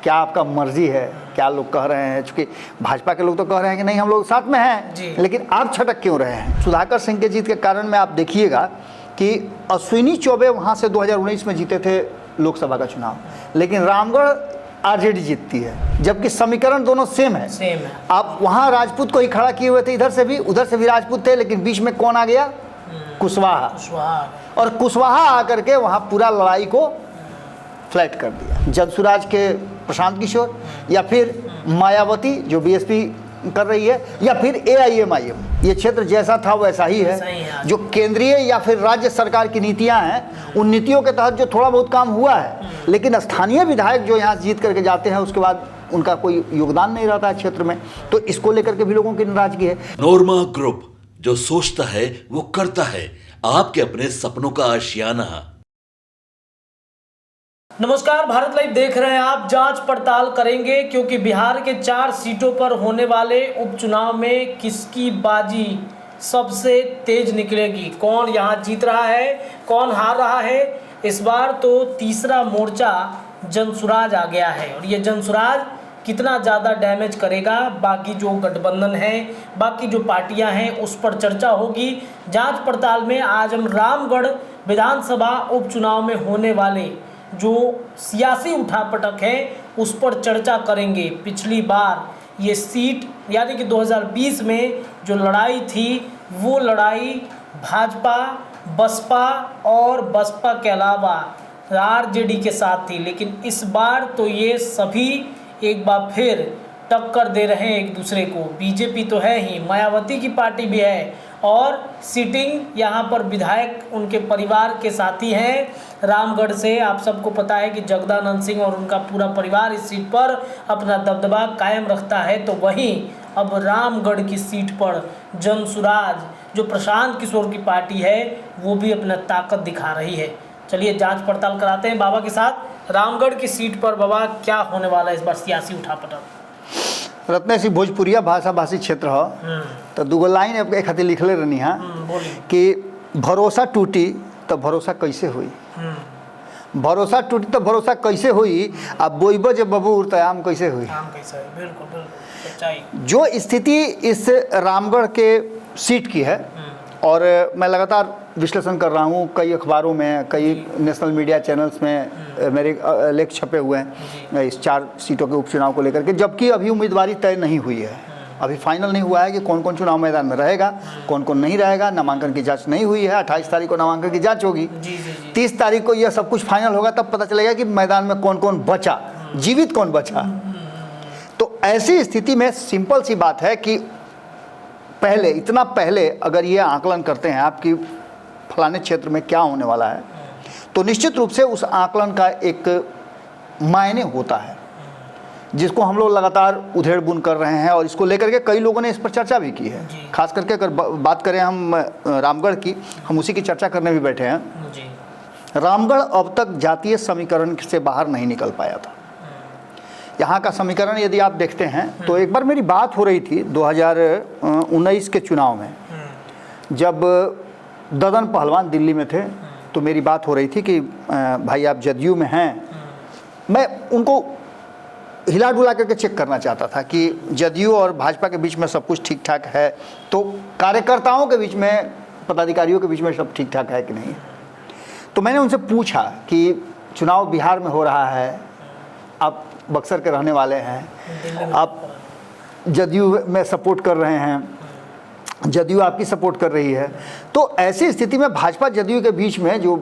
क्या आपका मर्जी है, क्या लोग कह रहे हैं, चूंकि भाजपा के लोग तो कह रहे हैं कि नहीं हम लोग साथ में हैं, लेकिन आप छटक क्यों रहे हैं? सुधाकर सिंह के जीत के कारण में आप देखिएगा कि अश्विनी चौबे वहाँ से 2019 में जीते थे लोकसभा का चुनाव, लेकिन रामगढ़ आरजेडी जीतती है, जबकि समीकरण दोनों सेम है। आप वहाँ राजपूत को ही खड़ा किए हुए थे, इधर से भी उधर से भी राजपूत थे, लेकिन बीच में कौन आ गया? कुशवाहा। और कुशवाहा आकर के वहाँ पूरा लड़ाई को फ्लैट कर दिया। जदसुराज के प्रशांत किशोर, या फिर मायावती जो बीएसपी कर रही है, या फिर एआईएमआईएम, ये क्षेत्र जैसा था वैसा ही है। जो केंद्रीय या फिर राज्य सरकार की नीतियां हैं, उन नीतियों के तहत जो थोड़ा बहुत काम हुआ है, लेकिन स्थानीय विधायक जो यहाँ जीत करके जाते हैं उसके बाद उनका कोई योगदान नहीं रहता है क्षेत्र में, तो इसको लेकर के भी लोगों की नाराजगी है। नोरमा ग्रुप, जो सोचता है वो करता है, आपके अपने सपनों का आशियाना। नमस्कार, भारत लाइव देख रहे हैं आप। जांच पड़ताल करेंगे क्योंकि बिहार के 4 सीटों पर होने वाले उपचुनाव में किसकी बाजी सबसे तेज निकलेगी, कौन यहां जीत रहा है, कौन हार रहा है। इस बार तो तीसरा मोर्चा जनसुराज आ गया है और ये जनसुराज कितना ज़्यादा डैमेज करेगा, बाकी जो गठबंधन है, बाकी जो पार्टियां हैं, उस पर चर्चा होगी। जांच पड़ताल में आज हम रामगढ़ विधानसभा उपचुनाव में होने वाले जो सियासी उठापटक है उस पर चर्चा करेंगे। पिछली बार ये सीट यानी कि 2020 में जो लड़ाई थी वो लड़ाई भाजपा, बसपा और बसपा के अलावा आरजेडी के साथ थी, लेकिन इस बार तो ये सभी एक बार फिर टक्कर दे रहे हैं एक दूसरे को। बीजेपी तो है ही, मायावती की पार्टी भी है और सिटिंग यहाँ पर विधायक उनके परिवार के साथी हैं रामगढ़ से। आप सबको पता है कि जगदानंद सिंह और उनका पूरा परिवार इस सीट पर अपना दबदबा कायम रखता है। तो वहीं अब रामगढ़ की सीट पर जनसुराज जो प्रशांत किशोर की पार्टी है वो भी अपना ताकत दिखा रही है। चलिए जांच पड़ताल कराते हैं बाबा के साथ। रामगढ़ की सीट पर बाबा क्या होने वाला है इस बार सियासी उठापटक? रत्न सिंह भोजपुरिया भाषा भाषी क्षेत्र हो तो दूगो लाइन एक खातिर लिखले रहनी है कि भरोसा टूटी तो भरोसा कैसे हुई, भरोसा टूटी तो भरोसा कैसे हुई, अब बोइबो जब बबूर तो आम कैसे हुई। बिल्कुल बिल्कुल सच्चाई। जो स्थिति इस रामगढ़ के सीट की है, और मैं लगातार विश्लेषण कर रहा हूँ, कई अखबारों में, कई नेशनल मीडिया चैनल्स में मेरे लेख छपे हुए हैं इस 4 सीटों के उपचुनाव को लेकर के, जबकि अभी उम्मीदवारी तय नहीं हुई है, अभी फाइनल नहीं हुआ है कि कौन कौन चुनाव मैदान में रहेगा, कौन कौन नहीं रहेगा। नामांकन की जांच नहीं हुई है, 28 तारीख को नामांकन की जांच होगी, 30 तारीख को यह सब कुछ फाइनल होगा, तब पता चलेगा कि मैदान में कौन कौन बचा, जीवित कौन बचा। तो ऐसी स्थिति में सिंपल सी बात है कि पहले, इतना पहले अगर ये आकलन करते हैं आप कि फलाने क्षेत्र में क्या होने वाला है, तो निश्चित रूप से उस आकलन का एक मायने होता है, जिसको हम लोग लगातार उधेड़ बुन कर रहे हैं और इसको लेकर के कई लोगों ने इस पर चर्चा भी की है। खास करके अगर बात करें हम रामगढ़ की, हम उसी की चर्चा करने भी बैठे हैं। रामगढ़ अब तक जातीय समीकरण से बाहर नहीं निकल पाया था। यहाँ का समीकरण यदि आप देखते हैं तो एक बार मेरी बात हो रही थी 2019 के चुनाव में, जब ददन पहलवान दिल्ली में थे, तो मेरी बात हो रही थी कि भाई आप जदयू में हैं। मैं उनको हिला डुला करके चेक करना चाहता था कि जदयू और भाजपा के बीच में सब कुछ ठीक ठाक है, तो कार्यकर्ताओं के बीच में, पदाधिकारियों के बीच में सब ठीक ठाक है कि नहीं। तो मैंने उनसे पूछा कि चुनाव बिहार में हो रहा है, आप बक्सर के रहने वाले हैं, आप जदयू में सपोर्ट कर रहे हैं, जदयू आपकी सपोर्ट कर रही है, तो ऐसी स्थिति में भाजपा जदयू के बीच में जो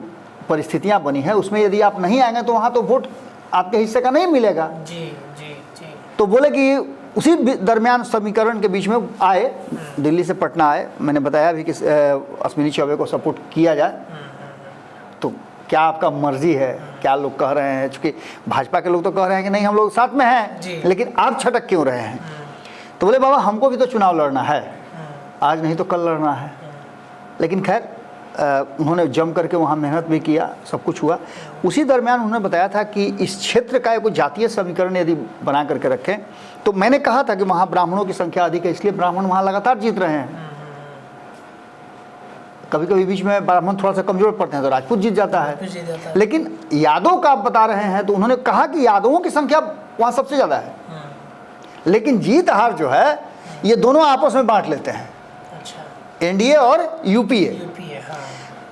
परिस्थितियां बनी है उसमें यदि आप नहीं आएंगे तो वहाँ तो वोट आपके हिस्से का नहीं मिलेगा। जी। तो बोले कि उसी दरमियान समीकरण के बीच में आए, दिल्ली से पटना आए, मैंने बताया भी कि अश्विनी चौबे को सपोर्ट किया जाए, तो क्या आपका मर्जी है, क्या लोग कह रहे हैं, चूँकि भाजपा के लोग तो कह रहे हैं कि नहीं हम लोग साथ में हैं, लेकिन आप छटक क्यों रहे हैं। तो बोले बाबा हमको भी तो चुनाव लड़ना है, आज नहीं तो कल लड़ना है। लेकिन खैर उन्होंने जम करके वहाँ मेहनत भी किया, सब कुछ हुआ। उसी दरमियान उन्होंने बताया था कि इस क्षेत्र का एक जातीय समीकरण यदि बना करके रखें, तो मैंने कहा था कि वहाँ ब्राह्मणों की संख्या अधिक है, इसलिए ब्राह्मण वहाँ लगातार जीत रहे हैं। कभी कभी बीच में ब्राह्मण थोड़ा सा कमजोर पड़ते हैं तो राजपूत जीत जाता है। लेकिन यादव का आप बता रहे हैं, तो उन्होंने कहा कि यादवों की संख्या वहाँ सबसे ज़्यादा है, लेकिन जीत हार जो है ये दोनों आपस में बांट लेते हैं, अच्छा, एनडीए और यूपीए। यूपीए, हाँ,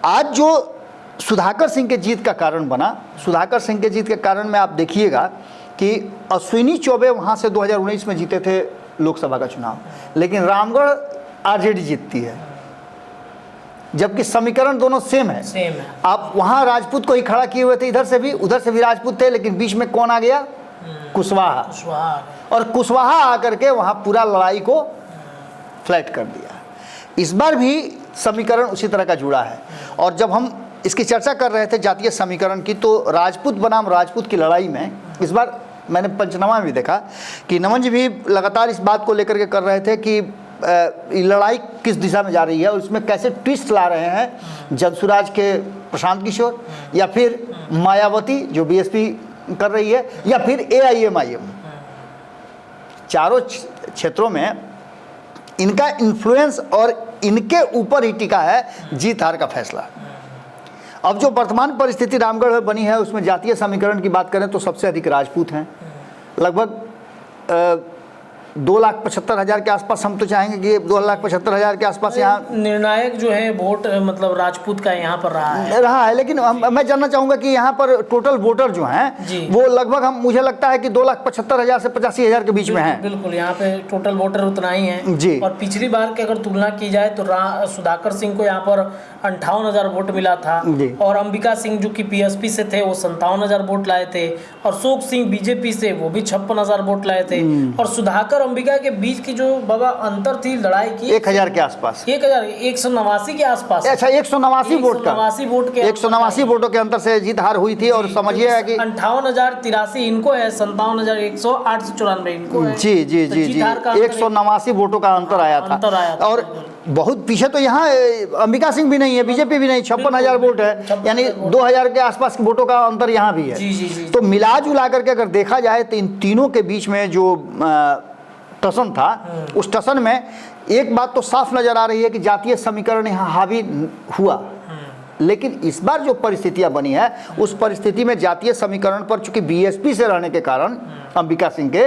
आज जो सुधाकर सिंह के जीत का कारण बना, सुधाकर सिंह के जीत के कारण में आप देखिएगा कि अश्विनी चौबे वहाँ से 2019 में जीते थे लोकसभा का चुनाव, लेकिन रामगढ़ आरजेडी जीतती है, जबकि समीकरण दोनों सेम है। सेम है। आप वहाँ राजपूत को ही खड़ा किए हुए थे, इधर से भी उधर से भी राजपूत थे, लेकिन बीच में कौन आ गया? कुशवाहा। कुशवाहा, और कुशवाहा आकर के वहाँ पूरा लड़ाई को फ्लैट कर दिया। इस बार भी समीकरण उसी तरह का जुड़ा है। और जब हम इसकी चर्चा कर रहे थे जातीय समीकरण की, तो राजपूत बनाम राजपूत की लड़ाई में इस बार मैंने पंचनामा में भी देखा कि नमन जी भी लगातार इस बात को लेकर के कर रहे थे कि ये लड़ाई किस दिशा में जा रही है और इसमें कैसे ट्विस्ट ला रहे हैं जनसुराज के प्रशांत किशोर, या फिर मायावती जो बीएसपी कर रही है, या फिर एआईएमआईएम। चारों क्षेत्रों में इनका इन्फ्लुएंस और इनके ऊपर ही टिका है जीत हार का फैसला। अब जो वर्तमान परिस्थिति रामगढ़ में बनी है उसमें जातीय समीकरण की बात करें तो सबसे अधिक राजपूत हैं, लगभग 2,75,000 के आसपास। हम तो चाहेंगे कि 2,75,000 के आसपास यहाँ निर्णायक जो है वोट मतलब राजपूत का यहाँ पर रहा है, लेकिन मैं जानना चाहूँगा कि यहाँ पर टोटल वोटर जो हैं वो लगभग मुझे लगता है कि 2,75,000 से 85,000 के बीच में हैं। बिल्कुल, यहाँ पे टोटल वोटर उतना ही है जी। और पिछली बार की अगर तुलना की जाए तो सुधाकर सिंह को यहाँ पर 58,000 वोट मिला था, और अंबिका सिंह जो कि पीएसपी से थे वो 57,000 वोट लाए थे, और शोक सिंह बीजेपी से वो भी 56,000 वोट लाए थे, और सुधाकर अंबिका के बीच की जो बाबा अंतर थी लड़ाई की 1,000 के आसपास, 1,189 के आसपास। अच्छा, 189 वोट का, 189 वोटों के अंतर से जीत हार हुई थी। और समझिए कि 58,083 इनको है, 57,108 से 94 इनको है। जी जी जी जी 189 वोटों का अंतर आया था। और बहुत पीछे तो यहाँ अंबिका सिंह भी नहीं है, बीजेपी भी नहीं, 56,000 वोट है, यानी 2,000 के आसपास के वोटों का अंतर यहाँ भी है। जी जी जी। तो मिला जुला करके अगर देखा जाए तो इन तीनों के बीच में जो टसन था, उस टसन में एक बात तो साफ नजर आ रही है कि जातीय समीकरण यहाँ हावी हुआ। लेकिन इस बार जो परिस्थितियां बनी है उस परिस्थिति में जातीय समीकरण पर चूंकि बीएसपी से रहने के कारण अंबिका सिंह के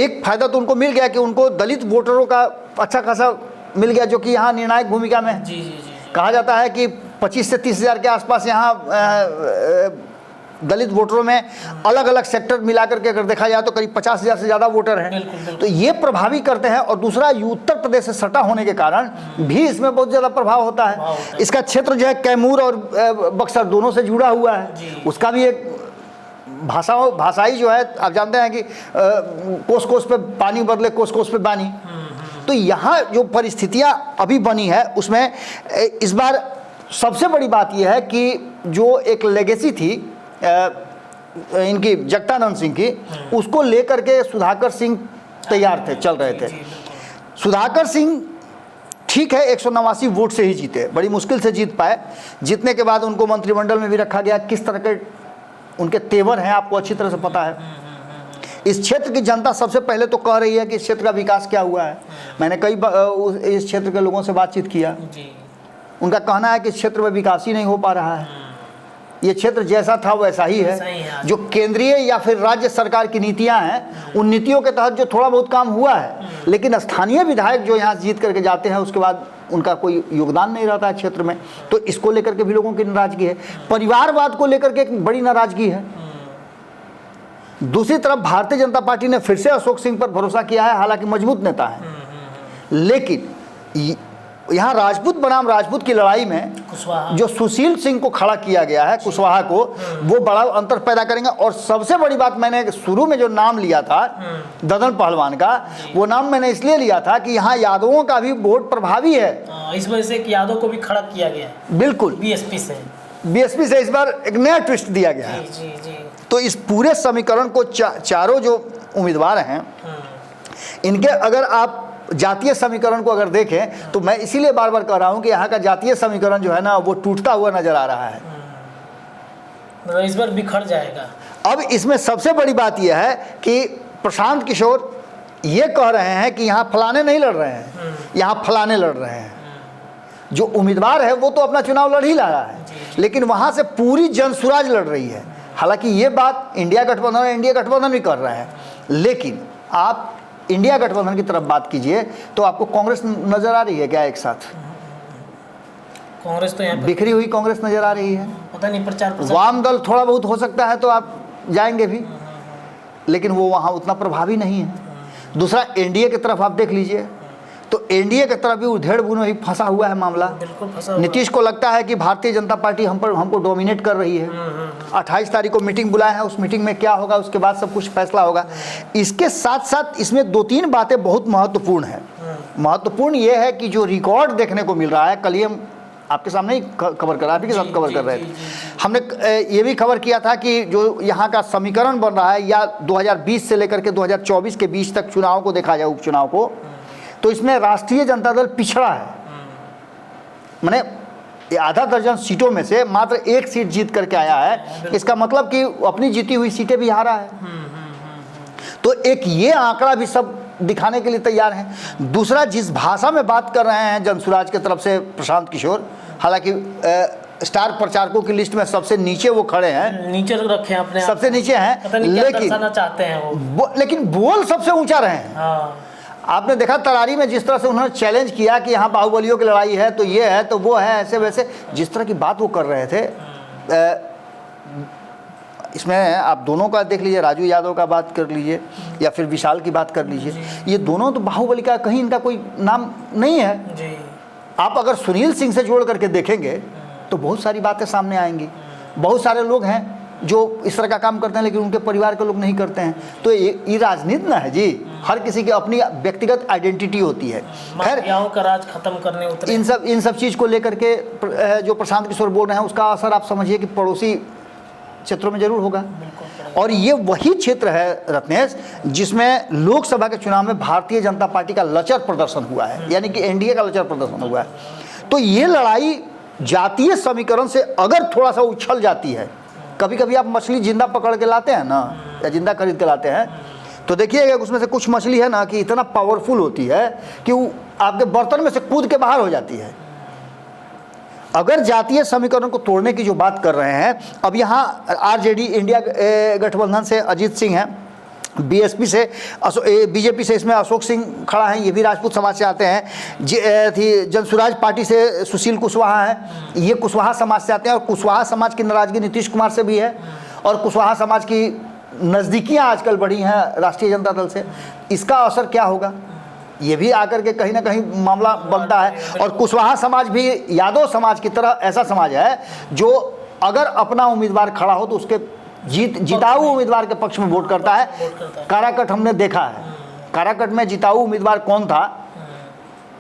एक फायदा तो उनको मिल गया कि उनको दलित वोटरों का अच्छा खासा मिल गया, जो कि यहाँ निर्णायक भूमिका में। जी जी जी। कहा जाता है कि 25 से 30,000 के आसपास यहाँ दलित वोटरों में अलग अलग सेक्टर मिलाकर के अगर देखा जाए तो करीब 50,000 से ज़्यादा वोटर हैं। बिल्कुल, बिल्कुल। तो ये प्रभावी करते हैं। और दूसरा, उत्तर प्रदेश से सटा होने के कारण भी इसमें बहुत ज़्यादा प्रभाव होता है। इसका क्षेत्र जो है कैमूर और बक्सर दोनों से जुड़ा हुआ है, उसका भी एक भाषाई जो है, आप जानते हैं कि कोस कोस पे पानी बदले कोस कोस पे बानी। तो यहाँ जो परिस्थितियाँ अभी बनी है उसमें इस बार सबसे बड़ी बात यह है कि जो एक लेगेसी थी इनकी जगतानंद सिंह की, उसको लेकर के सुधाकर सिंह तैयार थे, चल रहे थे। सुधाकर सिंह ठीक है 189 वोट से ही जीते, बड़ी मुश्किल से जीत पाए। जीतने के बाद उनको मंत्रिमंडल में भी रखा गया। किस तरह के उनके तेवर हैं आपको अच्छी तरह से पता है। इस क्षेत्र की जनता सबसे पहले तो कह रही है कि इस क्षेत्र का विकास क्या हुआ है। मैंने कई इस क्षेत्र के लोगों से बातचीत किया, उनका कहना है कि इस क्षेत्र में विकास ही नहीं हो पा रहा है। ये क्षेत्र जैसा था वैसा ही है। जो केंद्रीय या फिर राज्य सरकार की नीतियां हैं, उन नीतियों के तहत जो थोड़ा बहुत काम हुआ है, लेकिन स्थानीय विधायक जो यहाँ जीत करके जाते हैं उसके बाद उनका कोई योगदान नहीं रहता है क्षेत्र में। तो इसको लेकर के भी लोगों की नाराजगी है। परिवारवाद को लेकर के एक बड़ी नाराजगी है। दूसरी तरफ भारतीय जनता पार्टी ने फिर से अशोक सिंह पर भरोसा किया है, हालांकि मजबूत नेता है, लेकिन यहाँ राजपूत बनाम राजपूत की लड़ाई में जो सुशील सिंह को खड़ा किया गया है, कुशवाहा को, वो बड़ा अंतर पैदा करेंगे। और सबसे बड़ी बात, मैंने शुरू में जो नाम लिया था ददन पहलवान का, वो नाम मैंने इसलिए लिया था कि यहाँ यादवों का भी वोट प्रभावी है। इस वजह से यादव को भी खड़ा किया गया है। बिल्कुल, बीएसपी से इस बार एक नया ट्विस्ट दिया गया है। जी जी। तो इस पूरे समीकरण को चारों जो उम्मीदवार हैं, इनके अगर आप जातीय समीकरण को अगर देखें तो मैं इसीलिए बार बार कह रहा हूं कि यहाँ का जातीय समीकरण जो है ना वो टूटता हुआ नजर आ रहा है, इस बार बिखर जाएगा। अब इसमें सबसे बड़ी बात यह है कि प्रशांत किशोर ये कह रहे हैं कि यहाँ फलाने नहीं लड़ रहे हैं, यहाँ फलाने लड़ रहे हैं। जो उम्मीदवार है वो तो अपना चुनाव लड़ ही रहा है, लेकिन वहाँ से पूरी जनसुराज लड़ रही है। हालांकि ये बात इंडिया गठबंधन और एनडीए गठबंधन भी कर रहे हैं, लेकिन आप इंडिया गठबंधन की तरफ बात कीजिए तो आपको कांग्रेस नजर आ रही है क्या? एक साथ कांग्रेस तो यहाँ पे बिखरी हुई कांग्रेस नजर आ रही है। पता नहीं प्रचार प्रसार वाम दल थोड़ा बहुत हो सकता है तो आप जाएंगे भी, लेकिन वो वहाँ उतना प्रभावी नहीं है। दूसरा, एनडीए की तरफ आप देख लीजिए तो एनडीए की तरफ भी उधेड़ बुन ही फंसा हुआ है मामला। बिल्कुल फंसा हुआ। नीतीश को लगता है कि भारतीय जनता पार्टी हमको डोमिनेट कर रही है। 28 तारीख को मीटिंग बुलाए हैं, उस मीटिंग में क्या होगा उसके बाद सब कुछ फैसला होगा। इसके साथ साथ इसमें 2-3 बातें बहुत महत्वपूर्ण हैं। महत्वपूर्ण ये है कि जो रिकॉर्ड देखने को मिल रहा है, कल ही हम आपके सामने ही खबर कर, आप ही के साथ कवर कर रहे थे। हमने ये भी खबर किया था कि जो यहाँ का समीकरण बन रहा है, या 2020 से लेकर के 2024 के बीच तक चुनाव को देखा जाए, उपचुनाव को, तो इसमें राष्ट्रीय जनता दल पिछड़ा है। माने आधा दर्जन सीटों में से मात्र 1 सीट जीत करके आया है। इसका मतलब कि अपनी जीती हुई सीटें भी हारा है। तो एक ये आंकड़ा भी सब दिखाने के लिए तैयार हैं। दूसरा, जिस भाषा में बात कर रहे हैं जनसुराज की तरफ से प्रशांत किशोर, हालांकि स्टार प्रचारकों की लिस्ट में सबसे नीचे वो खड़े हैं, नीचे रखे हैं अपने, सबसे नीचे हैं, पता नहीं क्या दर्शाना चाहते हैं वो। लेकिन बोल सबसे ऊंचा रहे हैं। हाँ, आपने देखा तरारी में जिस तरह से उन्होंने चैलेंज किया कि यहाँ बाहुबलियों की लड़ाई है, तो ये है तो वो है, ऐसे वैसे जिस तरह की बात वो कर रहे थे। इसमें आप दोनों का देख लीजिए, राजू यादव का बात कर लीजिए या फिर विशाल की बात कर लीजिए, ये दोनों तो बाहुबली का कहीं इनका कोई नाम नहीं है जी। आप अगर सुनील सिंह से जोड़ करके देखेंगे तो बहुत सारी बातें सामने आएंगी। बहुत सारे लोग हैं जो इस तरह का काम करते हैं, लेकिन उनके परिवार के लोग नहीं करते हैं। तो ये राजनीति ना है जी, हर किसी की अपनी व्यक्तिगत आइडेंटिटी होती है। खैर, माफियाओं का राज खत्म करने उतरे। इन सब चीज़ को लेकर के जो प्रशांत किशोर बोल रहे हैं, उसका असर आप समझिए कि पड़ोसी क्षेत्रों में जरूर होगा। और ये वही क्षेत्र है रत्नेश, जिसमें लोकसभा के चुनाव में भारतीय जनता पार्टी का लचर प्रदर्शन हुआ है, यानी कि एनडीए का लचर प्रदर्शन हुआ है। तो ये लड़ाई जातीय समीकरण से अगर थोड़ा सा उछल जाती है, कभी कभी आप मछली जिंदा पकड़ के लाते हैं ना, या जिंदा खरीद के लाते हैं, तो देखिएगा उसमें से कुछ मछली है ना कि इतना पावरफुल होती है कि वो आपके बर्तन में से कूद के बाहर हो जाती है। अगर जातीय समीकरण को तोड़ने की जो बात कर रहे हैं, अब यहाँ आरजेडी इंडिया गठबंधन से अजीत सिंह हैं, बीएसपी से बीजेपी से इसमें अशोक सिंह खड़ा है, ये भी राजपूत समाज से आते हैं। जनसुराज पार्टी से सुशील कुशवाहा हैं, ये कुशवाहा समाज से आते हैं। और कुशवाहा समाज की नाराजगी नीतीश कुमार से भी है, और कुशवाहा समाज की नज़दीकियाँ आजकल बढ़ी हैं राष्ट्रीय जनता दल से। इसका असर क्या होगा, ये भी आकर के कहीं ना कहीं मामला बनता है। और कुशवाहा समाज भी यादव समाज की तरह ऐसा समाज है जो अगर अपना उम्मीदवार खड़ा हो तो उसके जिताऊ उम्मीदवार के पक्ष में वोट करता है। काराकट हमने देखा है, काराकट में जिताऊ उम्मीदवार कौन था,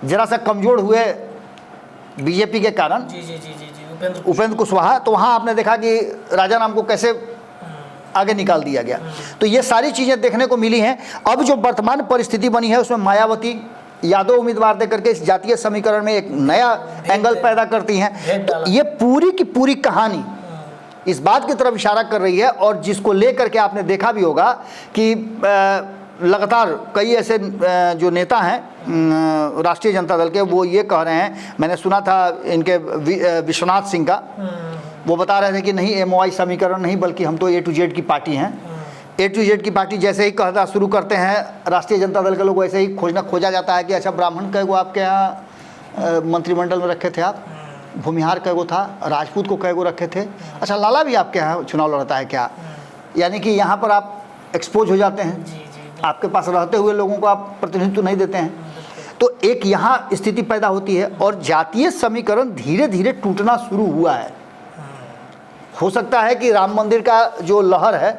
जरा सा कमजोर हुए बीजेपी के कारण, उपेंद्र कुशवाहा। तो वहाँ आपने देखा कि राजा नाम को कैसे आगे निकाल दिया गया। तो ये सारी चीज़ें देखने को मिली हैं। अब जो वर्तमान परिस्थिति बनी है उसमें मायावती यादव उम्मीदवार देकर के इस जातीय समीकरण में एक नया एंगल पैदा करती हैं। तो ये पूरी की पूरी कहानी इस बात की तरफ इशारा कर रही है, और जिसको लेकर के आपने देखा भी होगा कि लगातार कई ऐसे जो नेता हैं राष्ट्रीय जनता दल के, वो ये कह रहे हैं, मैंने सुना था इनके विश्वनाथ सिंह का, वो बता रहे थे कि नहीं एमओआई समीकरण नहीं, बल्कि हम तो ए टू जेड की पार्टी हैं। ए टू जेड की पार्टी जैसे ही कहना शुरू करते हैं राष्ट्रीय जनता दल के लोग, वैसे ही खोजा जाता है कि अच्छा ब्राह्मण कैगो आपके यहाँ मंत्रिमंडल में रखे थे आप, भूमिहार कैगो था, राजपूत को कैगो रखे थे, अच्छा लाला भी आपके यहाँ चुनाव लड़ता है क्या। यानी कि यहाँ पर आप एक्सपोज हो जाते हैं, आपके पास रहते हुए लोगों को आप प्रतिनिधित्व नहीं देते हैं। तो एक यहाँ स्थिति पैदा होती है, और जातीय समीकरण धीरे धीरे टूटना शुरू हुआ है। हो सकता है कि राम मंदिर का जो लहर है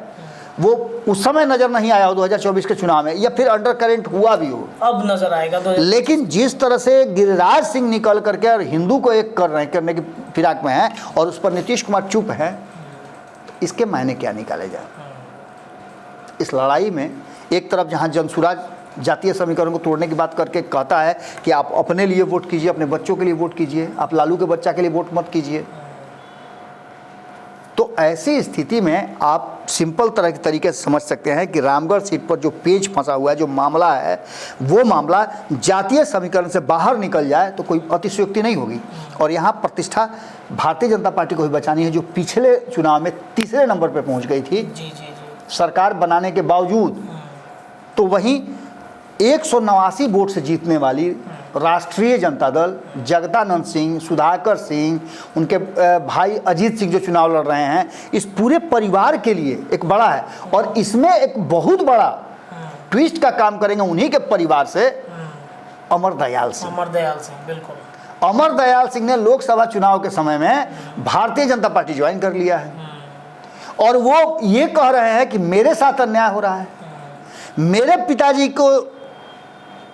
वो उस समय नजर नहीं आया हो 2024 के चुनाव में, या फिर अंडर करेंट हुआ भी हो, अब नजर आएगा। लेकिन जिस तरह से गिरिराज सिंह निकल करके और हिंदू को एक करने की फिराक में है, और उस पर नीतीश कुमार चुप है, इसके मायने क्या निकाले जाए। इस लड़ाई में एक तरफ जहां जनसुराज जातीय समीकरण को तोड़ने की बात करके कहता है कि आप अपने लिए वोट कीजिए, अपने बच्चों के लिए वोट कीजिए, आप लालू के बच्चा के लिए वोट मत कीजिए, तो ऐसी स्थिति में आप सिंपल तरह के तरीके से समझ सकते हैं कि रामगढ़ सीट पर जो पेच फंसा हुआ है, जो मामला है, वो मामला जातीय समीकरण से बाहर निकल जाए तो कोई अतिशयोक्ति नहीं होगी। और यहाँ प्रतिष्ठा भारतीय जनता पार्टी को भी बचानी है, जो पिछले चुनाव में तीसरे नंबर पर पहुँच गई थी। सरकार बनाने के बावजूद तो वहीं 189 वोट से जीतने वाली राष्ट्रीय जनता दल, जगदानंद सिंह, सुधाकर सिंह, उनके भाई अजीत सिंह जो चुनाव लड़ रहे हैं, इस पूरे परिवार के लिए एक बड़ा है। और इसमें एक बहुत बड़ा ट्विस्ट का काम करेंगे उन्हीं के परिवार से अमर दयाल सिंह। अमर दयाल सिंह, बिल्कुल। अमर दयाल सिंह ने लोकसभा चुनाव के समय में भारतीय जनता पार्टी ज्वाइन कर लिया है और वो ये कह रहे हैं कि मेरे साथ अन्याय हो रहा है, मेरे पिताजी को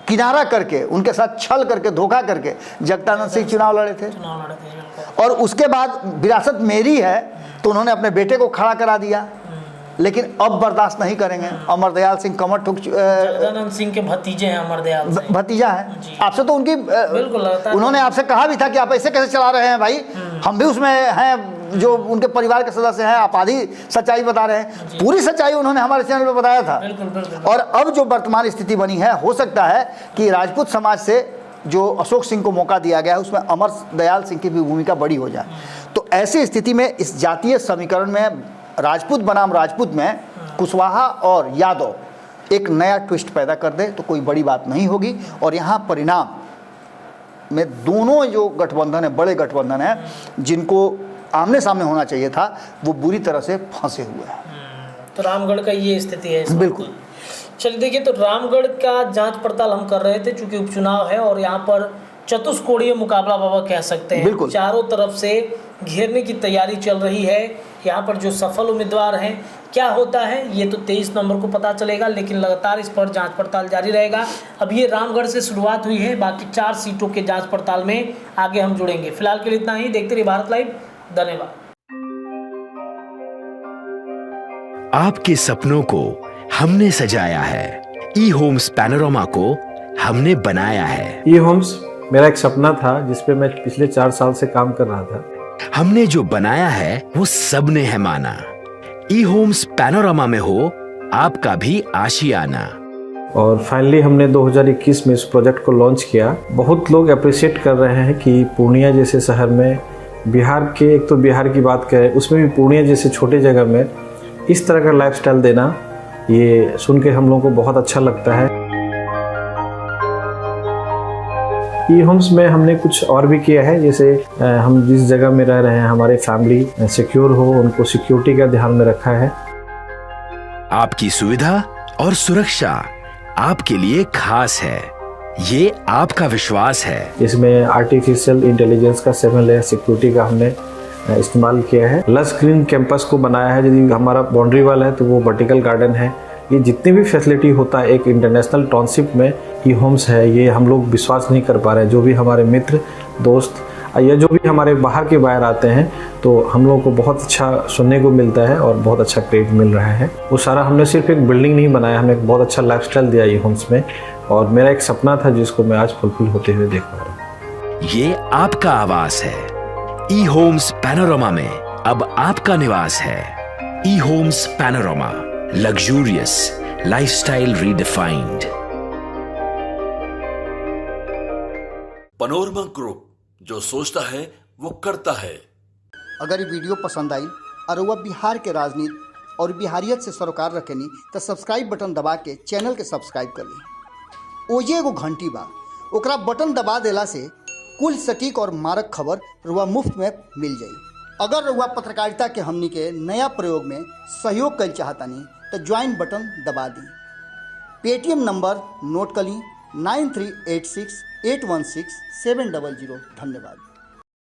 किनारा करके, उनके साथ छल करके, धोखा करके जगदानंद सिंह चुनाव लड़े थे और उसके बाद विरासत मेरी है तो उन्होंने अपने बेटे को खड़ा करा दिया, लेकिन अब बर्दाश्त नहीं करेंगे। अमर दयाल सिंह कमर ठुक, जगदानंद सिंह के भतीजे हैं अमर दयाल सिंह, भतीजा है। आपसे तो उनकी बिल्कुल, उन्होंने आपसे कहा भी था कि आप ऐसे कैसे चला रहे हैं भाई, हम भी उसमें हैं, जो उनके परिवार के सदस्य हैं, आप आधी सच्चाई बता रहे हैं। पूरी सच्चाई उन्होंने हमारे चैनल पर बताया था। बिल्कुल, बिल्कुल। और अब जो वर्तमान स्थिति बनी है, हो सकता है कि राजपूत समाज से जो अशोक सिंह को मौका दिया गया है उसमें अमर दयाल सिंह की भी भूमिका बड़ी हो जाए। तो ऐसी स्थिति में इस जातीय समीकरण में राजपूत बनाम राजपूत में कुशवाहा और यादव एक नया ट्विस्ट पैदा कर दे तो कोई बड़ी बात नहीं होगी। और यहाँ परिणाम में दोनों जो गठबंधन है, बड़े गठबंधन है, जिनको आमने सामने होना चाहिए था, वो बुरी तरह से फंसे हुए हैं। तो रामगढ़ का ये स्थिति है इस वक्त। बिल्कुल। चलिए देखिए, तो रामगढ़ का जांच पड़ताल हम कर रहे थे चूंकि उपचुनाव है और यहाँ पर चतुष्कोणीय मुकाबला बाबा कह सकते हैं। बिल्कुल। चारों तरफ से घेरने की तैयारी चल रही है। यहाँ पर जो सफल उम्मीदवार हैं, क्या होता है ये तो 23 नवंबर को पता चलेगा, लेकिन लगातार इस पर जांच पड़ताल जारी रहेगा। अब ये रामगढ़ से शुरुआत हुई है, बाकी 4 सीटों के जांच पड़ताल में आगे हम जुड़ेंगे। फिलहाल के लिए इतना ही। देखते रहिए भारत लाइव। धन्यवाद। आपके सपनों को हमने सजाया है, ई होम्स पैनोरमा को हमने बनाया है। ई होम्स मेरा एक सपना था जिस पे मैं पिछले 4 साल से काम कर रहा था। हमने जो बनाया है वो सबने है माना। ई होम्स पैनोरमा में हो आपका भी आशियाना। और फाइनली हमने 2021 में इस प्रोजेक्ट को लॉन्च किया। बहुत लोग अप्रिशिएट कर रहे हैं कि पूर्णिया जैसे शहर में, बिहार के, एक तो बिहार की बात करें उसमें भी पूर्णिया जैसे छोटे जगह में इस तरह का लाइफस्टाइल देना, ये सुन के हम लोगों को बहुत अच्छा लगता है। ई होम्स में हमने कुछ और भी किया है, जैसे हम जिस जगह में रह रहे हैं हमारे फैमिली सिक्योर हो, उनको सिक्योरिटी का ध्यान में रखा है। आपकी सुविधा और सुरक्षा आपके लिए खास है, ये आपका विश्वास है। इसमें आर्टिफिशियल इंटेलिजेंस का 7 लेयर सिक्योरिटी का हमने इस्तेमाल किया है। लस ग्रीन कैंपस को बनाया है। यदि हमारा बाउंड्री वाल है तो वो वर्टिकल गार्डन है। ये जितनी भी फैसिलिटी होता है एक इंटरनेशनल टाउनशिप में ई होम्स है, ये हम लोग विश्वास नहीं कर पा रहे हैं। जो भी हमारे मित्र, दोस्त या जो भी हमारे बाहर के बाहर आते हैं तो हम लोगों को बहुत अच्छा सुनने को मिलता है और बहुत अच्छा क्रेडिट मिल रहा है। वो सारा हमने सिर्फ एक बिल्डिंग नहीं बनाया, हमें एक बहुत अच्छा लाइफस्टाइल दिया ई होम्स में, और मेरा एक सपना था जिसको मैं आज फुलफिल होते हुए देख पा रहा हूँ। ये आपका आवास है। ई होम्स पैनोरमा में अब आपका निवास है। E homes Panorama, luxurious lifestyle redefined. Panorama group, जो सोचता है वो करता है। अगर ये वीडियो पसंद आई और वह बिहार के राजनीति और बिहारियत से सरोकार रखेनी तो सब्सक्राइब बटन दबा के चैनल के सब्सक्राइब कर ली। ओजे एगो घंटी बा, ओकरा बटन दबा देला से कुल सटीक और मारक खबर रुआ मुफ्त में मिल जाई। अगर रुआ पत्रकारिता के हमनी के नया प्रयोग में सहयोग कर चाहतानी तो ज्वाइन बटन दबा दी। पेटीएम नंबर नोट कर ली 9386816700। धन्यवाद।